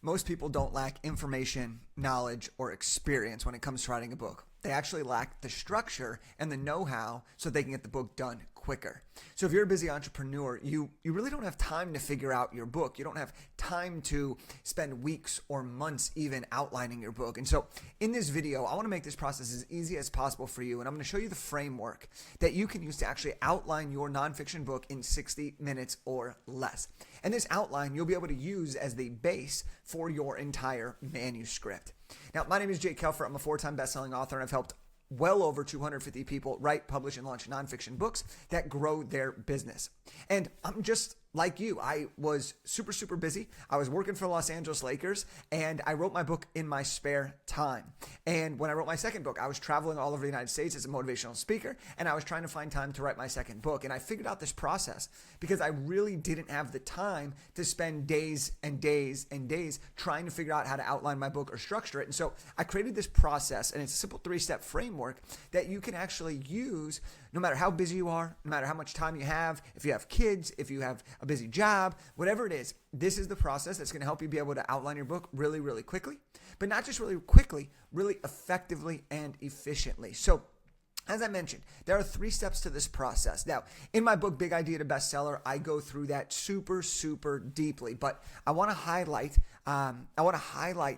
Most people don't lack information, knowledge, or experience when it comes to writing a book. They actually lack the structure and the know-how so they can get the book done quicker. So if you're a busy entrepreneur, you really don't have time to figure out your book. You don't have time to spend weeks or months even outlining your book. And so in this video, I want to make this process as easy as possible for you. And I'm going to show you the framework that you can use to actually outline your nonfiction book in 60 minutes or less. And this outline you'll be able to use as the base for your entire manuscript. Now, my name is Jake Kelfer. I'm a 4-time best-selling author, and I've helped well over 250 people write, publish, and launch nonfiction books that grow their business. And I'm just like you. I was super busy. I was working for Los Angeles Lakers, and I wrote my book in my spare time. And when I wrote my second book, I was traveling all over the United States as a motivational speaker, and I was trying to find time to write my second book. And I figured out this process because I really didn't have the time to spend days and days and days trying to figure out how to outline my book or structure it. And so I created this process, and it's a simple 3-step framework that you can actually use no matter how busy you are, no matter how much time you have, if you have kids, if you have a busy job, whatever it is. This is the process that's going to help you be able to outline your book really quickly, but not just really quickly, really effectively and efficiently. So as I mentioned, there are 3 steps to this process. Now, in my book, Big Idea to Bestseller, I go through that super deeply, but I want to highlight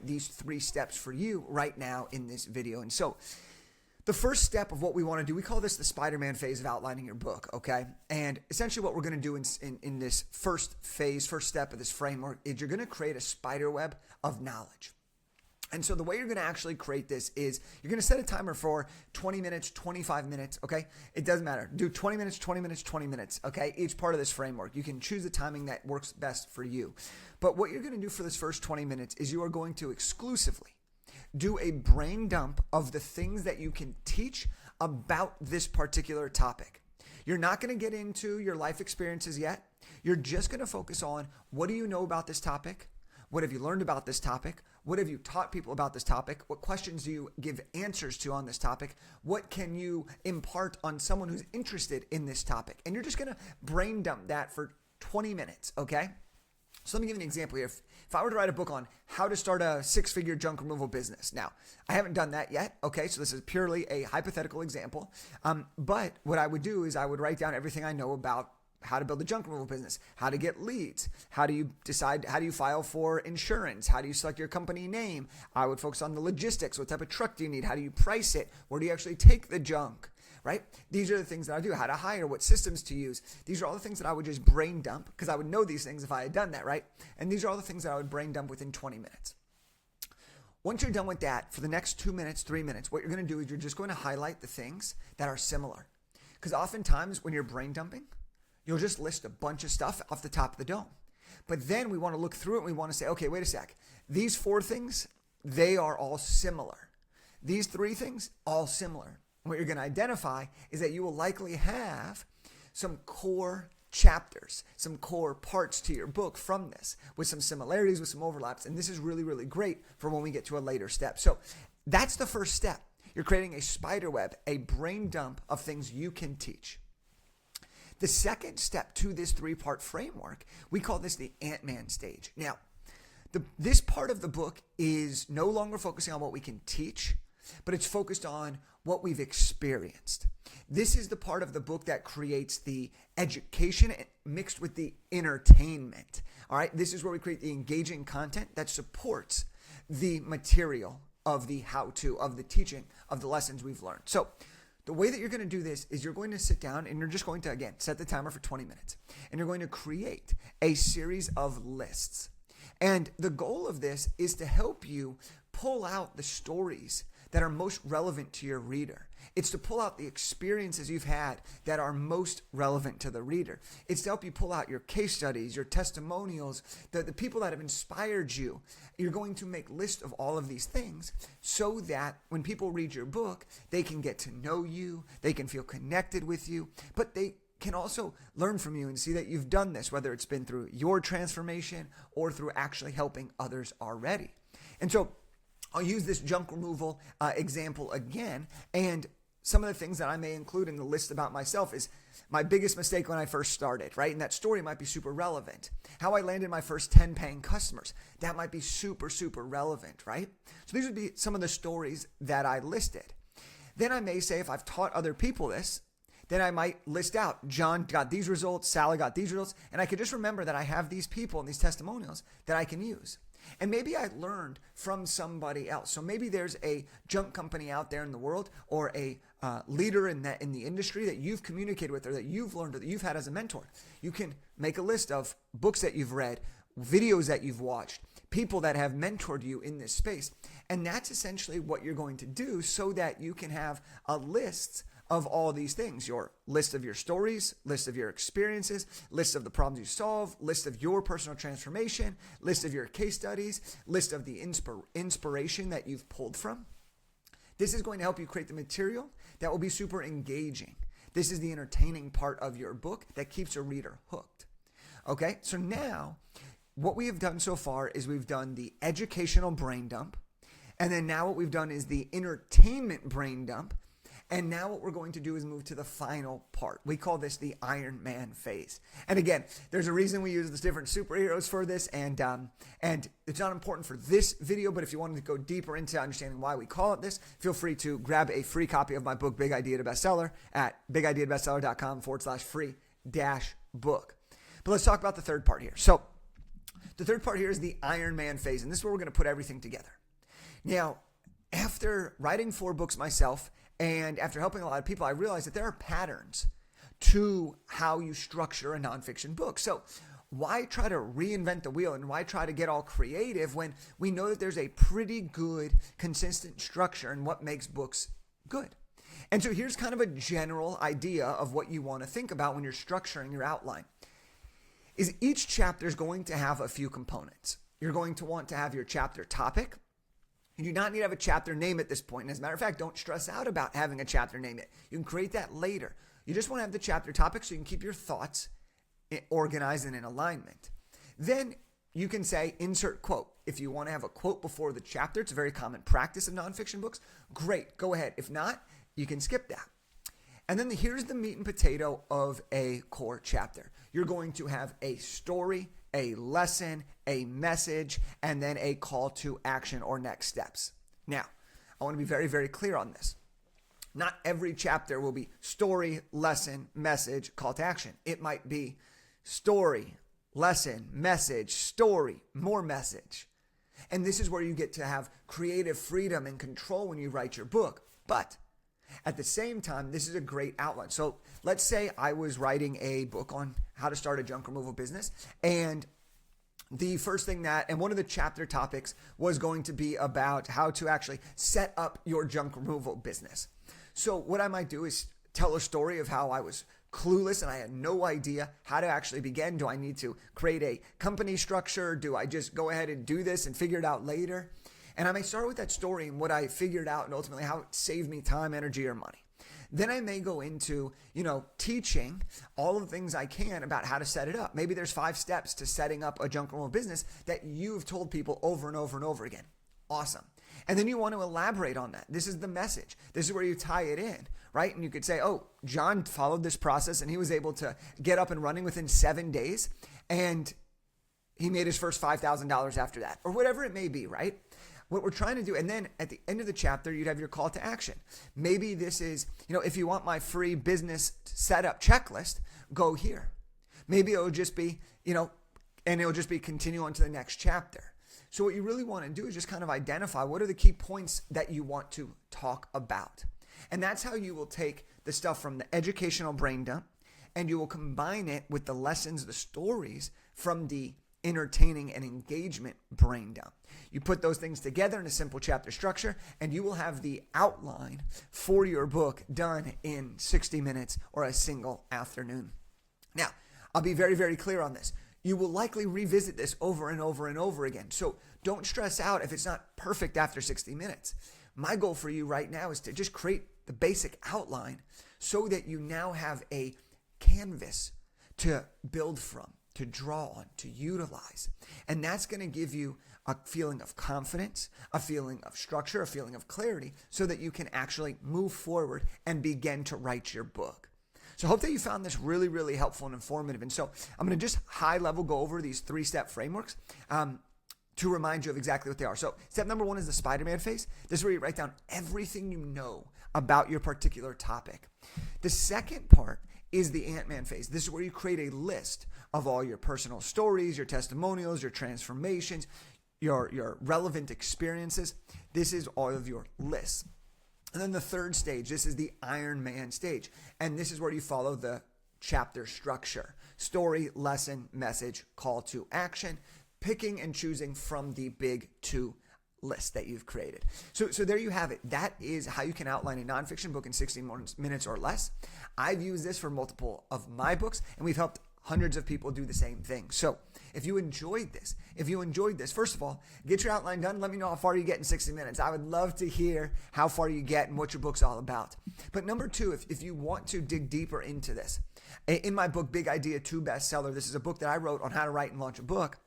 these 3 steps for you right now in this video. And so the first step of what we want to do, we call this the Spider-Man phase of outlining your book, okay? And essentially what we're going to do in this first step of this framework is you're going to create a spider web of knowledge. And so the way you're going to actually create this is you're going to set a timer for 20 minutes, 25 minutes, okay? It doesn't matter. Do 20 minutes, 20 minutes, 20 minutes, okay? Each part of this framework. You can choose the timing that works best for you. But what you're going to do for this first 20 minutes is you are going to exclusively do a brain dump of the things that you can teach about this particular topic. You're not going to get into your life experiences yet. You're just going to focus on what do you know about this topic? What have you learned about this topic? What have you taught people about this topic? What questions do you give answers to on this topic? What can you impart on someone who's interested in this topic? And you're just going to brain dump that for 20 minutes, okay? So let me give you an example here. If I were to write a book on how to start a 6-figure junk removal business. Now, I haven't done that yet, okay? So this is purely a hypothetical example. But what I would do is I would write down everything I know about how to build a junk removal business, how to get leads, how do you file for insurance, how do you select your company name. I would focus on the logistics. What type of truck do you need? How do you price it? Where do you actually take the junk? Right? These are the things that I do. How to hire, what systems to use. These are all the things that I would just brain dump because I would know these things if I had done that, right? And these are all the things that I would brain dump within 20 minutes. Once you're done with that, for the next 2 minutes, 3 minutes, what you're going to do is you're just going to highlight the things that are similar. Because oftentimes when you're brain dumping, you'll just list a bunch of stuff off the top of the dome. But then we want to look through it and we want to say, okay, wait a sec. These 4 things, they are all similar. These 3 things, all similar. What you're going to identify is that you will likely have some core chapters, some core parts to your book from this with some similarities, with some overlaps. And this is really great for when we get to a later step. So that's the first step. You're creating a spider web, a brain dump of things you can teach. The second step to this 3-part framework, we call this the Ant-Man stage. Now, this part of the book is no longer focusing on what we can teach, but it's focused on what we've experienced. This is the part of the book that creates the education mixed with the entertainment. All right, this is where we create the engaging content that supports the material of the how-to, of the teaching, of the lessons we've learned. So the way that you're going to do this is you're going to sit down and you're just going to, again, set the timer for 20 minutes. And you're going to create a series of lists. And the goal of this is to help you pull out the stories that are most relevant to your reader. It's to pull out the experiences you've had that are most relevant to the reader. It's to help you pull out your case studies, your testimonials, the people that have inspired you. You're going to make lists of all of these things so that when people read your book, they can get to know you, they can feel connected with you, but they can also learn from you and see that you've done this, whether it's been through your transformation or through actually helping others already. And so I'll use this junk removal example again. And some of the things that I may include in the list about myself is my biggest mistake when I first started, right? And that story might be super relevant. How I landed my first 10 paying customers. That might be super, super relevant, right? So these would be some of the stories that I listed. Then I may say, if I've taught other people this, then I might list out, John got these results, Sally got these results, and I could just remember that I have these people and these testimonials that I can use. And maybe I learned from somebody else. So maybe there's a junk company out there in the world, or a leader in the industry that you've communicated with, or that you've learned, or that you've had as a mentor. You can make a list of books that you've read, videos that you've watched, people that have mentored you in this space. And that's essentially what you're going to do, so that you can have a list of all these things: your list of your stories, list of your experiences, list of the problems you solve, list of your personal transformation, list of your case studies, list of the inspiration that you've pulled from. This is going to help you create the material that will be super engaging. This is the entertaining part of your book that keeps a reader hooked. Okay, so now what we have done so far is we've done the educational brain dump, and then now what we've done is the entertainment brain dump. And now what we're going to do is move to the final part. We call this the Iron Man phase. And again, there's a reason we use the different superheroes for this, and it's not important for this video, but if you wanted to go deeper into understanding why we call it this, feel free to grab a free copy of my book, Big Idea to Bestseller, at bigideabestseller.com/free-book. But let's talk about the third part here. So the third part here is the Iron Man phase, and this is where we're going to put everything together. Now, after writing 4 books myself, and after helping a lot of people, I realized that there are patterns to how you structure a nonfiction book. So why try to reinvent the wheel, and why try to get all creative when we know that there's a pretty good, consistent structure in what makes books good? And so here's kind of a general idea of what you want to think about when you're structuring your outline. Is each chapter is going to have a few components. You're going to want to have your chapter topic. You do not need to have a chapter name at this point. And as a matter of fact, don't stress out about having a chapter name yet. You can create that later. You just want to have the chapter topic so you can keep your thoughts organized and in alignment. Then you can say insert quote. If you want to have a quote before the chapter, it's a very common practice of nonfiction books. Great, go ahead. If not, you can skip that. And then here's the meat and potato of a core chapter. You're going to have a story, a lesson, a message, and then a call to action or next steps. Now, I want to be very, very clear on this. Not every chapter will be story, lesson, message, call to action. It might be story, lesson, message, story, more message. And this is where you get to have creative freedom and control when you write your book. But at the same time, this is a great outline. So let's say I was writing a book on how to start a junk removal business, and the first thing and one of the chapter topics was going to be about how to actually set up your junk removal business. So what I might do is tell a story of how I was clueless and I had no idea how to actually begin. Do I need to create a company structure? Do I just go ahead and do this and figure it out later? And I may start with that story and what I figured out and ultimately how it saved me time, energy, or money. Then I may go into, teaching all of the things I can about how to set it up. Maybe there's 5 steps to setting up a junk removal business that you've told people over and over and over again. Awesome. And then you want to elaborate on that. This is the message. This is where you tie it in, right? And you could say, oh, John followed this process and he was able to get up and running within 7 days. And he made his first $5,000 after that, or whatever it may be, right? What we're trying to do, and then at the end of the chapter, you'd have your call to action. Maybe this is, if you want my free business setup checklist, go here. Maybe it'll just be, and it'll just be continue on to the next chapter. So what you really want to do is just kind of identify what are the key points that you want to talk about. And that's how you will take the stuff from the educational brain dump, and you will combine it with the lessons, the stories from the entertaining and engagement brain dump. You put those things together in a simple chapter structure, and you will have the outline for your book done in 60 minutes or a single afternoon. Now, I'll be very, very clear on this. You will likely revisit this over and over and over again. So don't stress out if it's not perfect after 60 minutes. My goal for you right now is to just create the basic outline so that you now have a canvas to build from, to draw on, to utilize. And that's going to give you a feeling of confidence, a feeling of structure, a feeling of clarity, so that you can actually move forward and begin to write your book. So I hope that you found this really, really helpful and informative. And so I'm going to just high level go over these 3-step frameworks to remind you of exactly what they are. So step number 1 is the Spider-Man phase. This is where you write down everything you know about your particular topic. The second part is the Ant-Man phase. This is where you create a list of all your personal stories, your testimonials, your transformations, your relevant experiences. This is all of your lists. And then the third stage, this is the Iron Man stage. And this is where you follow the chapter structure: story, lesson, message, call to action, picking and choosing from the big 2 list that you've created. So there you have it. That is how you can outline a nonfiction book in 60 minutes or less. I've used this for multiple of my books, and we've helped hundreds of people do the same thing. So if you enjoyed this, first of all, get your outline done. Let me know how far you get in 60 minutes. I would love to hear how far you get and what your book's all about. But number 2, if you want to dig deeper into this, in my book, Big Idea 2 Bestseller, this is a book that I wrote on how to write and launch a book.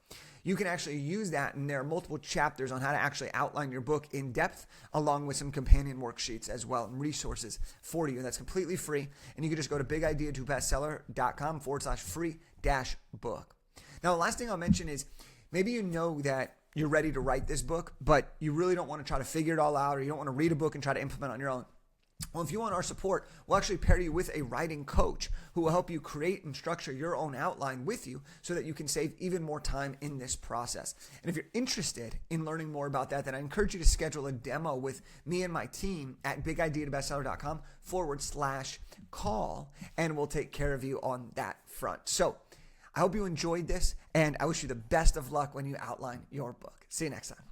You can actually use that, and there are multiple chapters on how to actually outline your book in depth, along with some companion worksheets as well and resources for you. And that's completely free. And you can just go to bigidea2bestseller.com/free-book. Now, the last thing I'll mention is maybe you know that you're ready to write this book, but you really don't want to try to figure it all out, or you don't want to read a book and try to implement on your own. Well, if you want our support, we'll actually pair you with a writing coach who will help you create and structure your own outline with you so that you can save even more time in this process. And if you're interested in learning more about that, then I encourage you to schedule a demo with me and my team at bigidea2bestseller.com/call, and we'll take care of you on that front. So I hope you enjoyed this, and I wish you the best of luck when you outline your book. See you next time.